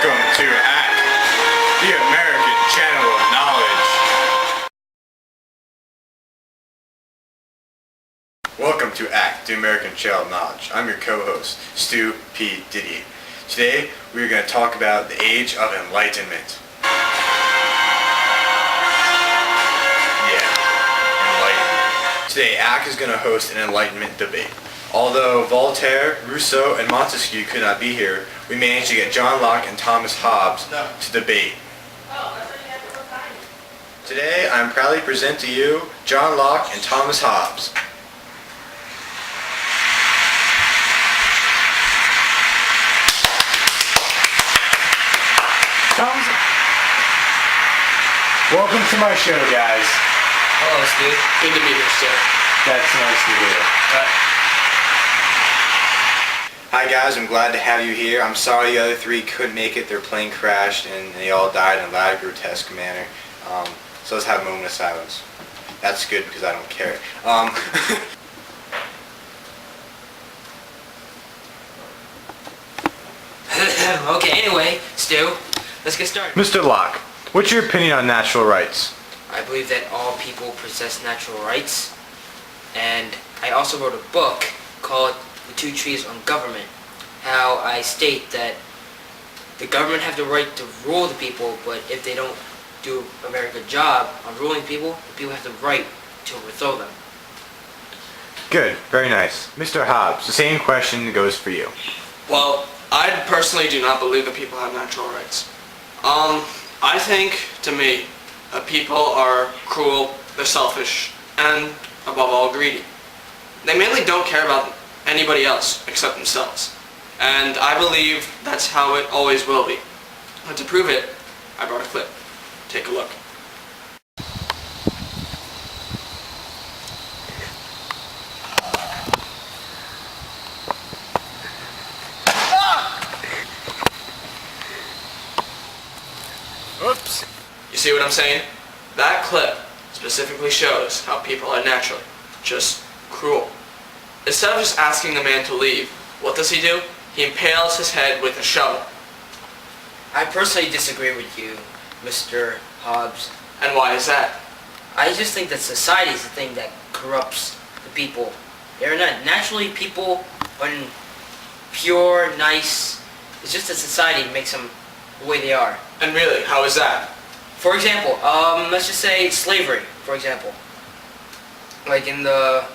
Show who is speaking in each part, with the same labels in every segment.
Speaker 1: Welcome to ACK, the American Channel of Knowledge. Welcome to ACK, the American Channel of Knowledge. I'm your co-host, Stu P. Didier. Today, we're going to talk about the Age of Enlightenment. Enlightenment. Today, ACK is going to host an Enlightenment debate. Although Voltaire, Rousseau, and Montesquieu could not be here, we managed to get John Locke and Thomas Hobbes to debate. Today, I'm proudly present to you John Locke and Thomas Hobbes. Welcome to my show, guys.
Speaker 2: Hello, Steve. Good to meet you, Stu.
Speaker 1: That's nice to hear. Hi guys, I'm glad to have you here. I'm sorry the other three couldn't make it. Their plane crashed and they all died in a loud, grotesque manner. So let's have a moment of silence. That's good because I don't care.
Speaker 2: Okay, anyway, Stu, let's get started.
Speaker 1: Mr. Locke, what's your opinion on natural rights?
Speaker 2: I believe that all people possess natural rights, and I also wrote a book called The Two Trees on Government, how I state that the government have the right to rule the people, but if they don't do a very good job on ruling people, the people have the right to overthrow them.
Speaker 1: Good, very nice. Mr. Hobbes, the same question goes for you.
Speaker 3: Well, I personally do not believe that people have natural rights. I think, to me, that people are cruel, they're selfish, and, above all, greedy. They mainly don't care about anybody else except themselves. And I believe that's how it always will be. And to prove it, I brought a clip. Take a look.
Speaker 1: Oops.
Speaker 3: You see what I'm saying? That clip specifically shows how people are naturally just cruel. Instead of just asking the man to leave, what does he do? He impales his head with a shovel.
Speaker 2: I personally disagree with you, Mr. Hobbes.
Speaker 3: And why is that?
Speaker 2: I just think that society is the thing that corrupts the people. They're not naturally people are pure, nice. It's just that society makes them the way they are.
Speaker 3: And really, how is that?
Speaker 2: For example, let's just say slavery, for example. Like in the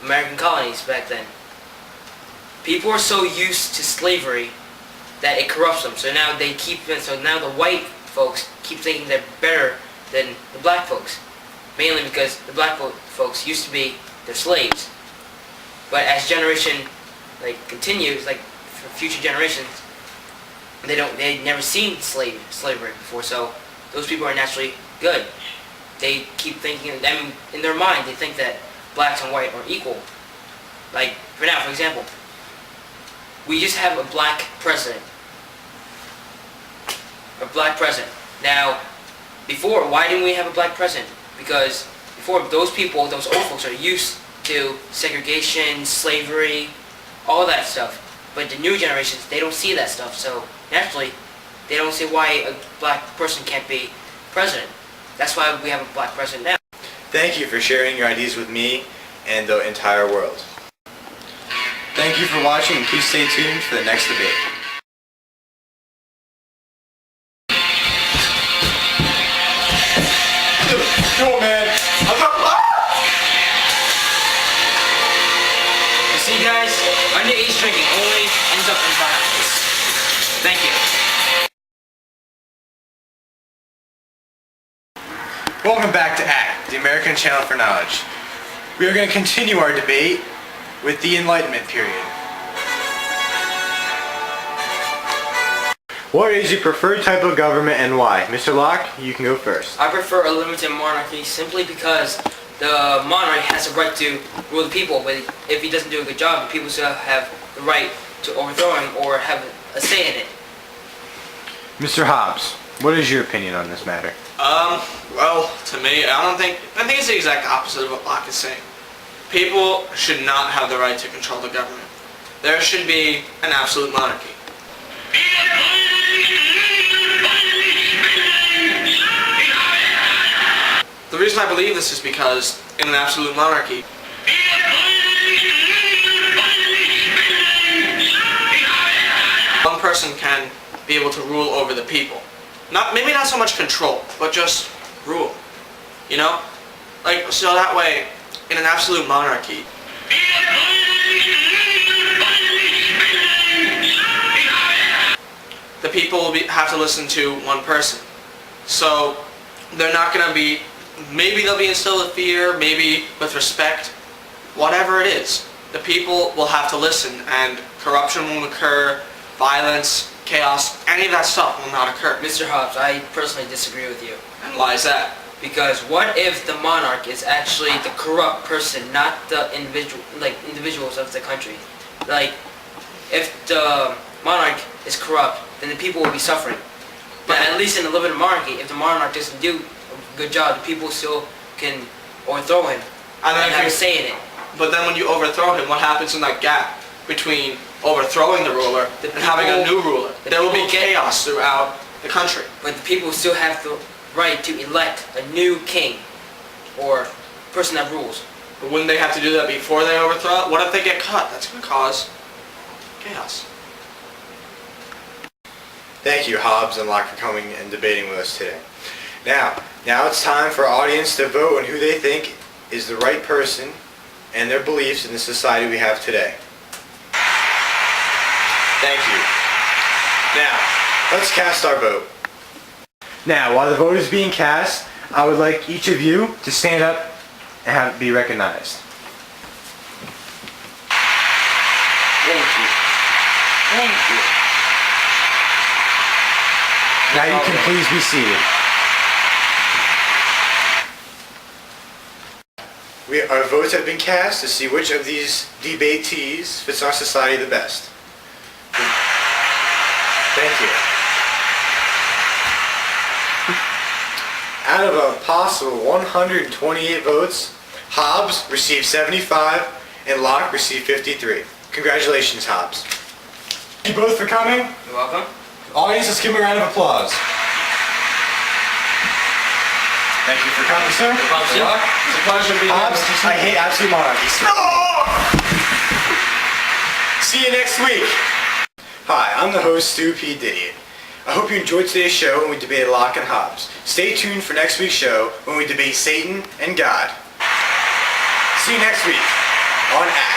Speaker 2: American colonies back then. People are so used to slavery that it corrupts them. So now now the white folks keep thinking they're better than the black folks. Mainly because the black folks used to be their slaves. But as generation continues, for future generations, they've never seen slavery before, so those people are naturally good. They keep thinking, in their mind, they think that blacks and white are equal. Like, for example, we just have a black president. Now, before, why didn't we have a black president? Because before, those old folks are used to segregation, slavery, all that stuff. But the new generations, they don't see that stuff, so naturally, they don't see why a black person can't be president. That's why we have a black president now.
Speaker 1: Thank you for sharing your ideas with me and the entire world. Thank you for watching, and please stay tuned for the next debate. Come on, man.
Speaker 2: You see, guys, underage drinking only ends up in violence. Thank you.
Speaker 1: Welcome back to ACK, the American Channel for Knowledge. We are going to continue our debate with the Enlightenment Period. What is your preferred type of government and why? Mr. Locke, you can go first.
Speaker 2: I prefer a limited monarchy simply because the monarch has a right to rule the people, but if he doesn't do a good job, the people still have the right to overthrow him or have a say in it.
Speaker 1: Mr. Hobbes, what is your opinion on this matter?
Speaker 3: Well, to me, I think it's the exact opposite of what Locke is saying. People should not have the right to control the government. There should be an absolute monarchy. believe this is because in an absolute monarchy, one person can be able to rule over the people. Maybe not so much control, but just rule. You know? Like, so that way, in an absolute monarchy, the people will have to listen to one person. So they're not going to be, maybe they'll be instilled with fear, maybe with respect, whatever it is. The people will have to listen, and corruption won't occur, violence, chaos, any of that stuff will not occur.
Speaker 2: Mr. Hobbes, I personally disagree with you.
Speaker 3: And why is that?
Speaker 2: Because what if the monarch is actually the corrupt person, not the individuals of the country? Like, if the monarch is corrupt, then the people will be suffering. But at least in a living monarchy, if the monarch doesn't do a good job, the people still can overthrow him and have a say in it.
Speaker 3: But then when you overthrow him, what happens in that gap between overthrowing the ruler and having a new ruler? There will be chaos throughout the country.
Speaker 2: But the people still have the right to elect a new king or person that rules.
Speaker 3: But wouldn't they have to do that before they overthrow it? What if they get cut? That's going to cause chaos.
Speaker 1: Thank you, Hobbes and Locke, for coming and debating with us today. Now it's time for our audience to vote on who they think is the right person and their beliefs in the society we have today. Thank you. Now, let's cast our vote. Now, while the vote is being cast, I would like each of you to stand up and be recognized.
Speaker 3: Thank you. Thank you.
Speaker 1: Now you can please be seated. Our votes have been cast to see which of these debatees fits our society the best. Thank you. Out of a possible 128 votes, Hobbes received 75 and Locke received 53. Congratulations, Hobbes. Thank you both for coming.
Speaker 2: You're welcome.
Speaker 1: Audience, let's give him a round of applause. Thank you for coming, sir.
Speaker 3: It's a pleasure to be
Speaker 1: Hobbes,
Speaker 3: here.
Speaker 1: I hate absolute monarchies. See you next week. Hi, I'm the host, Stu P. Didiot. I hope you enjoyed today's show when we debated Locke and Hobbes. Stay tuned for next week's show when we debate Satan and God. See you next week on ACK.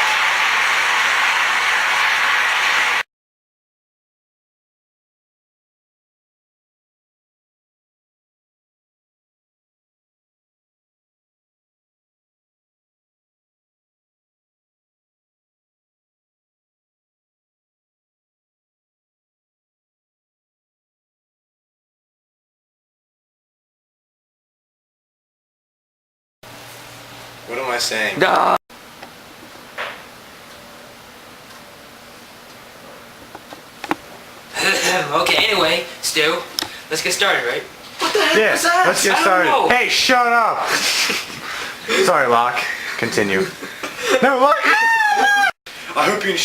Speaker 1: What am I saying?
Speaker 3: Duh.
Speaker 2: Okay, anyway, Stu, let's get started, right?
Speaker 3: What the heck was that?
Speaker 1: Let's get
Speaker 3: I don't
Speaker 1: started.
Speaker 3: know.
Speaker 1: Hey, shut up! Sorry, Locke. Continue. No, Locke! I hope you...